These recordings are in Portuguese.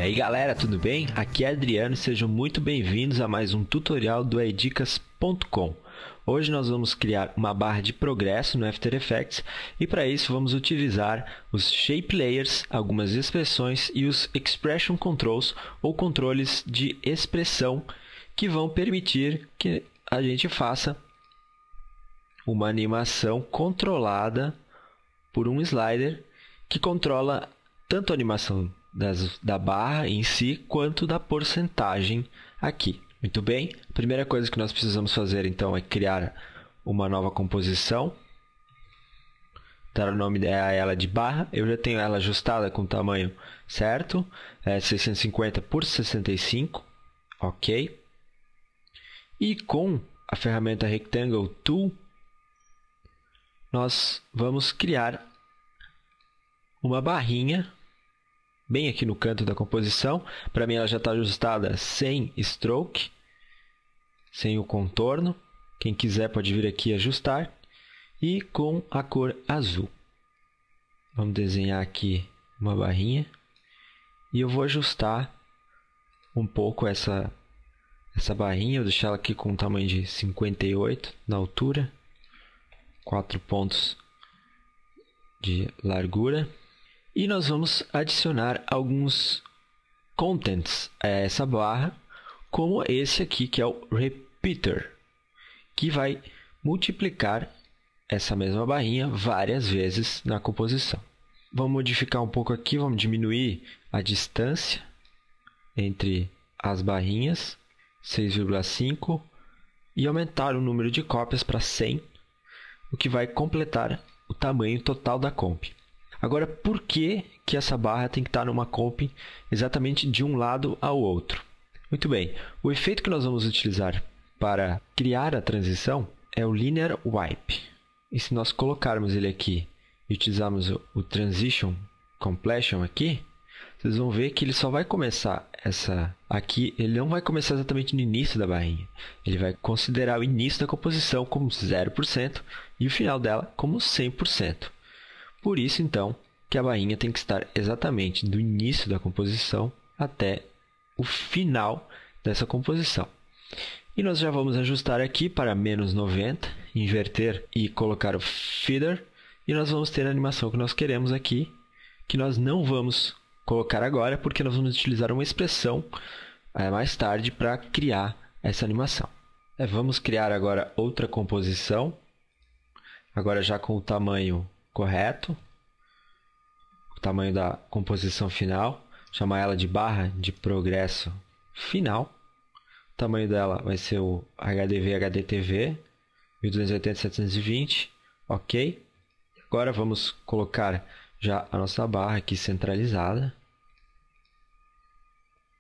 aí galera, tudo bem? Aqui é Adriano e sejam muito bem-vindos a mais um tutorial do edicas.com. Hoje nós vamos criar uma barra de progresso no After Effects e para isso vamos utilizar os Shape Layers, algumas expressões e os Expression Controls ou controles de expressão que vão permitir que a gente faça uma animação controlada por um slider que controla tanto a animação da barra em si, quanto da porcentagem aqui. Muito bem, a primeira coisa que nós precisamos fazer então é criar uma nova composição, dar o nome a ela de barra. Eu já tenho ela ajustada com o tamanho certo, 650 por 65, ok. E com a ferramenta Rectangle Tool, nós vamos criar uma barrinha bem aqui no canto da composição. Para mim ela já está ajustada sem stroke, sem o contorno. Quem quiser pode vir aqui ajustar. E com a cor azul. Vamos desenhar aqui uma barrinha. E eu vou ajustar um pouco essa barrinha. Eu vou deixar ela aqui com um tamanho de 58 na altura. 4 pontos de largura. E nós vamos adicionar alguns contents a essa barra, como esse aqui, que é o Repeater, que vai multiplicar essa mesma barrinha várias vezes na composição. Vamos modificar um pouco aqui, vamos diminuir a distância entre as barrinhas, 6,5, e aumentar o número de cópias para 100, o que vai completar o tamanho total da comp. Agora, por que essa barra tem que estar numa comp exatamente de um lado ao outro? Muito bem, o efeito que nós vamos utilizar para criar a transição é o Linear Wipe. E se nós colocarmos ele aqui e utilizarmos o Transition Completion aqui, vocês vão ver que ele só vai começar aqui, ele não vai começar exatamente no início da barrinha. Ele vai considerar o início da composição como 0% e o final dela como 100%. Por isso, então, que a barrinha tem que estar exatamente do início da composição até o final dessa composição. E nós já vamos ajustar aqui para menos 90, inverter e colocar o feather. E nós vamos ter a animação que nós queremos aqui, que nós não vamos colocar agora, porque nós vamos utilizar uma expressão mais tarde para criar essa animação. Vamos criar agora outra composição, agora já com o tamanho correto, o tamanho da composição final, chamar ela de barra de progresso final. O tamanho dela vai ser o HDV HDTV 1280x720, ok. Agora vamos colocar já a nossa barra aqui centralizada.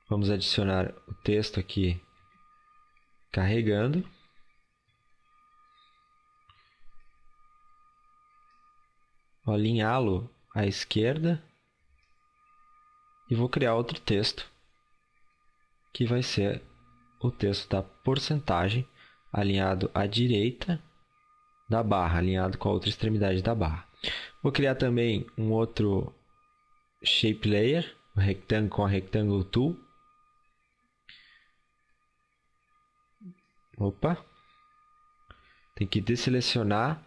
Vamos adicionar o texto aqui carregando. Vou alinhá-lo à esquerda e vou criar outro texto que vai ser o texto da porcentagem alinhado à direita da barra, alinhado com a outra extremidade da barra. Vou criar também um outro Shape Layer, com a Rectangle Tool. Tem que desselecionar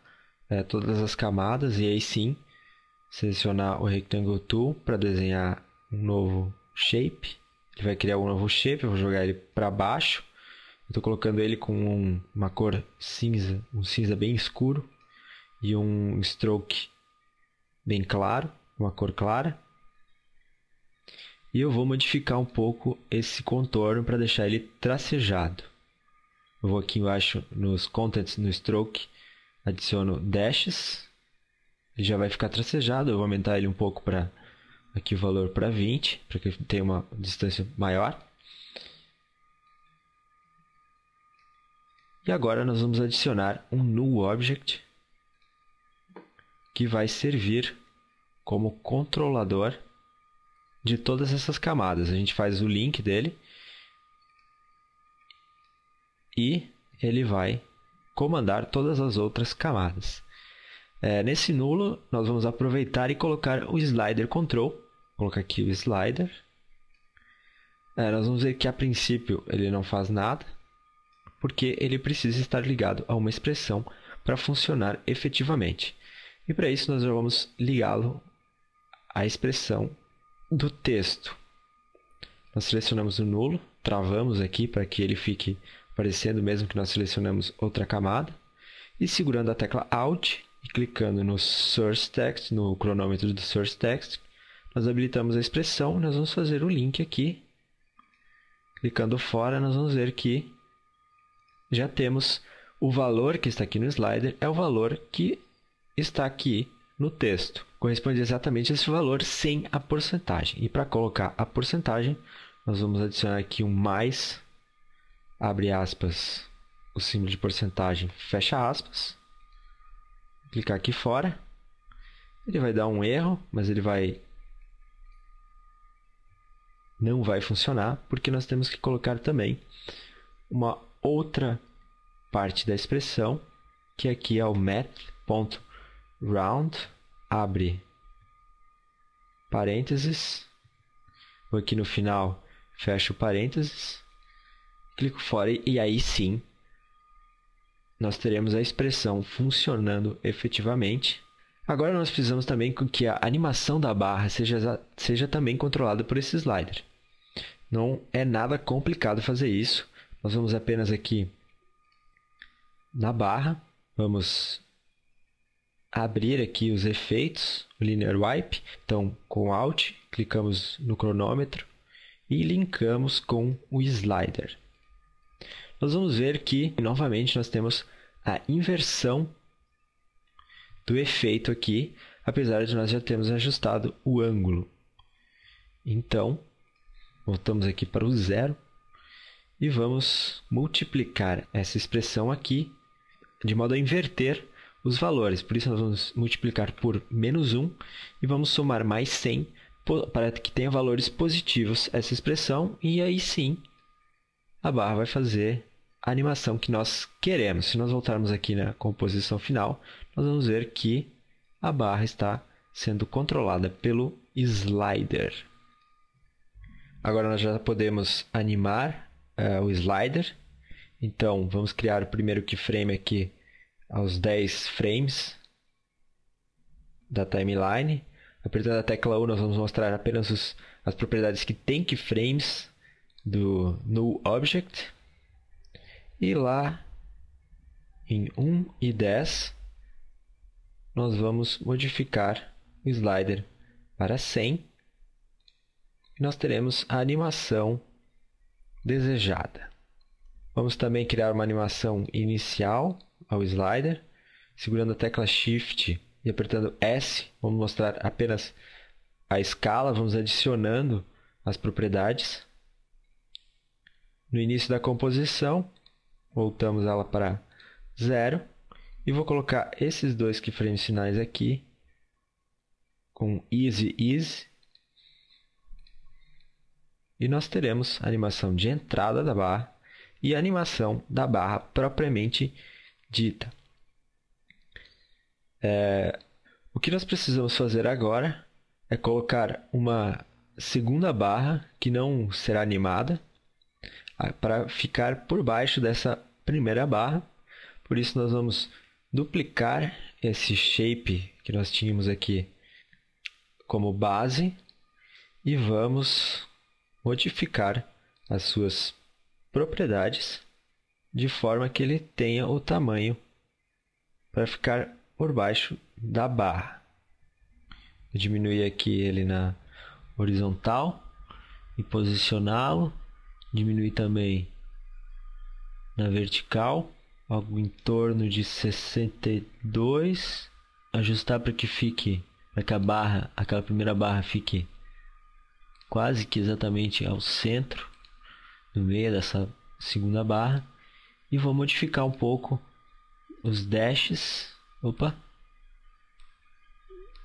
todas as camadas e aí sim selecionar o Rectangle Tool para desenhar um novo shape. Ele vai criar um novo shape, eu vou jogar ele para baixo. Estou colocando ele com uma cor cinza, um cinza bem escuro e um stroke bem claro, uma cor clara. E eu vou modificar um pouco esse contorno para deixar ele tracejado. Eu vou aqui embaixo nos Contents, no Stroke, adiciono dashes, ele já vai ficar tracejado. Eu vou aumentar ele um pouco para aqui o valor para 20, para que ele tenha uma distância maior. E agora nós vamos adicionar um Null Object, que vai servir como controlador de todas essas camadas. A gente faz o link dele e ele vai comandar todas as outras camadas. Nesse nulo, nós vamos aproveitar e colocar o Slider Control. Vou colocar aqui o Slider. Nós vamos ver que a princípio ele não faz nada, porque ele precisa estar ligado a uma expressão para funcionar efetivamente. E para isso nós já vamos ligá-lo à expressão do texto. Nós selecionamos o nulo, travamos aqui para que ele fique aparecendo mesmo que nós selecionamos outra camada. E segurando a tecla Alt e clicando no Source Text, no cronômetro do Source Text, nós habilitamos a expressão. Nós vamos fazer o link aqui. Clicando fora, nós vamos ver que já temos o valor que está aqui no slider, é o valor que está aqui no texto. Corresponde exatamente a esse valor sem a porcentagem. E para colocar a porcentagem, nós vamos adicionar aqui um mais, abre aspas, o símbolo de porcentagem, fecha aspas. Clicar aqui fora. Ele vai dar um erro, mas ele não vai funcionar, porque nós temos que colocar também uma outra parte da expressão, que aqui é o math.round, abre parênteses, vou aqui no final, fecho parênteses, clico fora e aí sim nós teremos a expressão funcionando efetivamente. Agora nós precisamos também que a animação da barra seja também controlada por esse slider. Não é nada complicado fazer isso. Nós vamos apenas aqui na barra, vamos abrir aqui os efeitos, o Linear Wipe. Então, com Alt, clicamos no cronômetro e linkamos com o slider. Nós vamos ver que, novamente, nós temos a inversão do efeito aqui, apesar de nós já termos ajustado o ângulo. Então, voltamos aqui para o zero e vamos multiplicar essa expressão aqui de modo a inverter os valores. Por isso, nós vamos multiplicar por -1 e vamos somar mais 100 para que tenha valores positivos essa expressão. E aí sim, a barra vai fazer a animação que nós queremos. Se nós voltarmos aqui na composição final, nós vamos ver que a barra está sendo controlada pelo slider. Agora nós já podemos animar o slider. Então, vamos criar o primeiro keyframe aqui aos 10 frames da timeline. Apertando a tecla U, nós vamos mostrar apenas as propriedades que têm keyframes do Null Object. E lá em 1 e 10, nós vamos modificar o slider para 100. E nós teremos a animação desejada. Vamos também criar uma animação inicial ao slider. Segurando a tecla Shift e apertando S, vamos mostrar apenas a escala. Vamos adicionando as propriedades. No início da composição, voltamos ela para 0. E vou colocar esses dois keyframes finais aqui com Easy Easy. E nós teremos a animação de entrada da barra e a animação da barra propriamente dita. O que nós precisamos fazer agora é colocar uma segunda barra que não será animada para ficar por baixo dessa primeira barra. Por isso, nós vamos duplicar esse shape que nós tínhamos aqui como base e vamos modificar as suas propriedades de forma que ele tenha o tamanho para ficar por baixo da barra. Vou diminuir aqui ele na horizontal e posicioná-lo. Diminuir também na vertical, algo em torno de 62. Ajustar para que aquela primeira barra fique quase que exatamente ao centro, no meio dessa segunda barra. E vou modificar um pouco os dashes.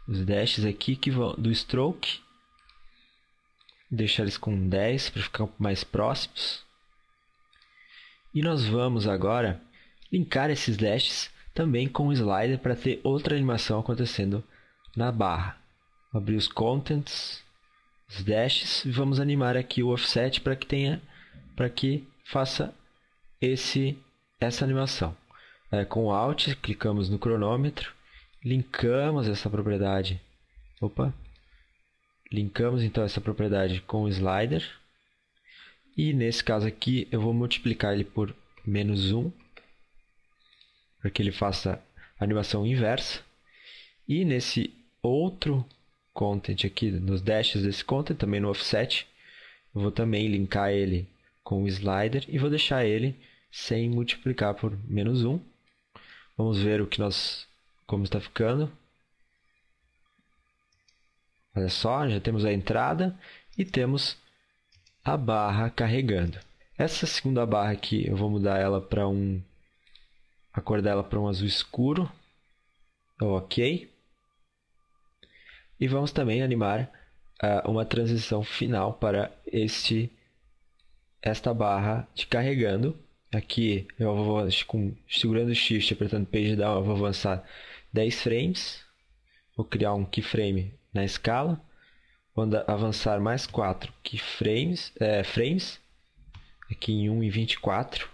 Os dashes aqui que vão do stroke. Deixar eles com 10 para ficar mais próximos. E nós vamos agora linkar esses dashes também com o slider para ter outra animação acontecendo na barra. Vou abrir os contents os dashes e vamos animar aqui o offset para que faça essa animação. Com Alt, clicamos no cronômetro, linkamos essa propriedade. Linkamos então essa propriedade com o slider. E nesse caso aqui eu vou multiplicar ele por -1 para que ele faça a animação inversa. E nesse outro content aqui, nos dashes desse content, também no offset, eu vou também linkar ele com o slider e vou deixar ele sem multiplicar por -1. Vamos ver como está ficando. Olha só, já temos a entrada e temos a barra carregando. Essa segunda barra aqui, eu vou mudar ela para a cor dela para um azul escuro. Ok. E vamos também animar uma transição final para esta barra de carregando. Aqui eu vou, segurando o Shift e apertando Page Down, eu vou avançar 10 frames. Vou criar um keyframe na escala. Quando avançar mais 4 frames, aqui em 1,24,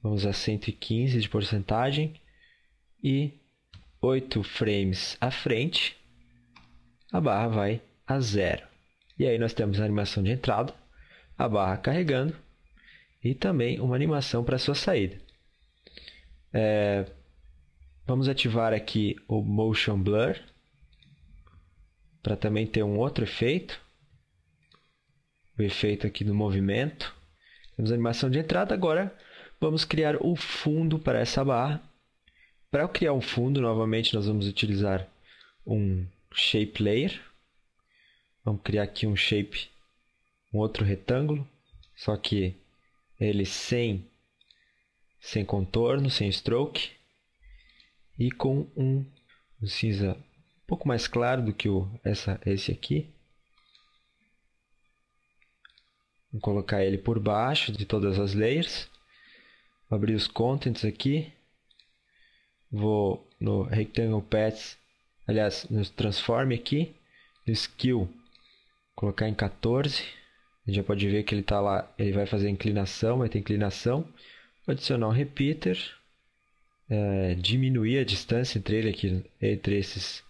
vamos a 115 de porcentagem e 8 frames à frente, a barra vai a 0. E aí nós temos a animação de entrada, a barra carregando e também uma animação para a sua saída. Vamos ativar aqui o Motion Blur, para também ter um outro efeito. O efeito aqui do movimento. Temos a animação de entrada. Agora vamos criar o fundo para essa barra. Para eu criar um fundo, novamente nós vamos utilizar um Shape Layer. Vamos criar aqui um outro retângulo, só que ele sem contorno, sem stroke, e com um cinza um pouco mais claro do que esse aqui. Vou colocar ele por baixo de todas as layers. Vou abrir os contents aqui. Vou no Rectangle Paths, aliás, no Transform aqui, no Skill, colocar em 14. A gente já pode ver que ele está lá, ele vai fazer inclinação, vai ter inclinação. Vou adicionar um Repeater. Diminuir a distância entre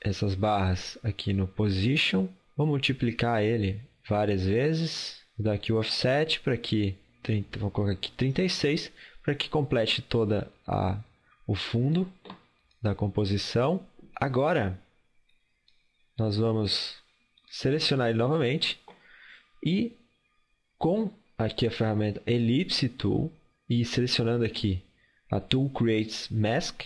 essas barras aqui no Position. Vou multiplicar ele várias vezes. Vou dar aqui o Offset para que vou colocar aqui 36 para que complete toda o fundo da composição. Agora nós vamos selecionar ele novamente e com aqui a ferramenta Ellipse Tool e selecionando aqui a Tool Creates Mask,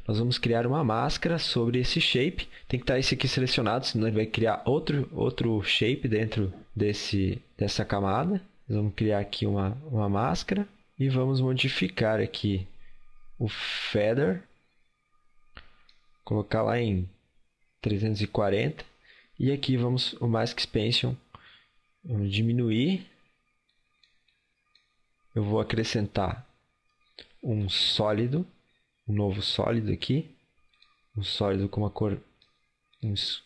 nós vamos criar uma máscara sobre esse shape. Tem que estar esse aqui selecionado, senão ele vai criar outro shape dentro dessa camada. Nós vamos criar aqui uma máscara e vamos modificar aqui o Feather, colocar lá em 340 e aqui o Mask Expansion, vamos diminuir. Eu vou acrescentar um novo sólido aqui, um sólido com uma cor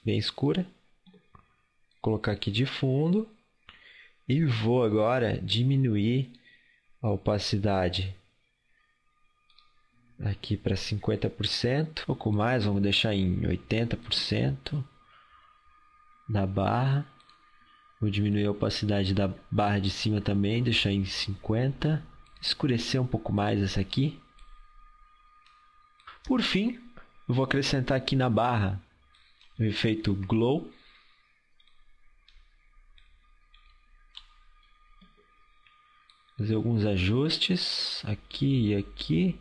bem escura. Vou colocar aqui de fundo e vou agora diminuir a opacidade aqui para 50%, um pouco mais, vamos deixar em 80% da barra. Vou diminuir a opacidade da barra de cima também, deixar em 50%. Escurecer um pouco mais essa aqui. Por fim, eu vou acrescentar aqui na barra o efeito Glow. Fazer alguns ajustes aqui e aqui.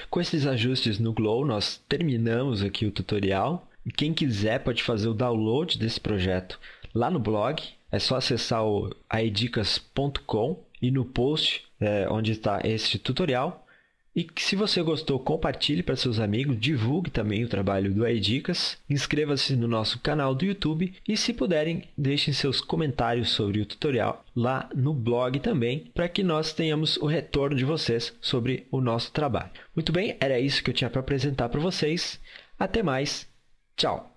Com esses ajustes no Glow, nós terminamos aqui o tutorial. E quem quiser pode fazer o download desse projeto lá no blog. É só acessar o aedicas.com e no post onde está esse tutorial. E se você gostou, compartilhe para seus amigos, divulgue também o trabalho do Aedicas, inscreva-se no nosso canal do YouTube e, se puderem, deixem seus comentários sobre o tutorial lá no blog também, para que nós tenhamos o retorno de vocês sobre o nosso trabalho. Muito bem, era isso que eu tinha para apresentar para vocês. Até mais, tchau!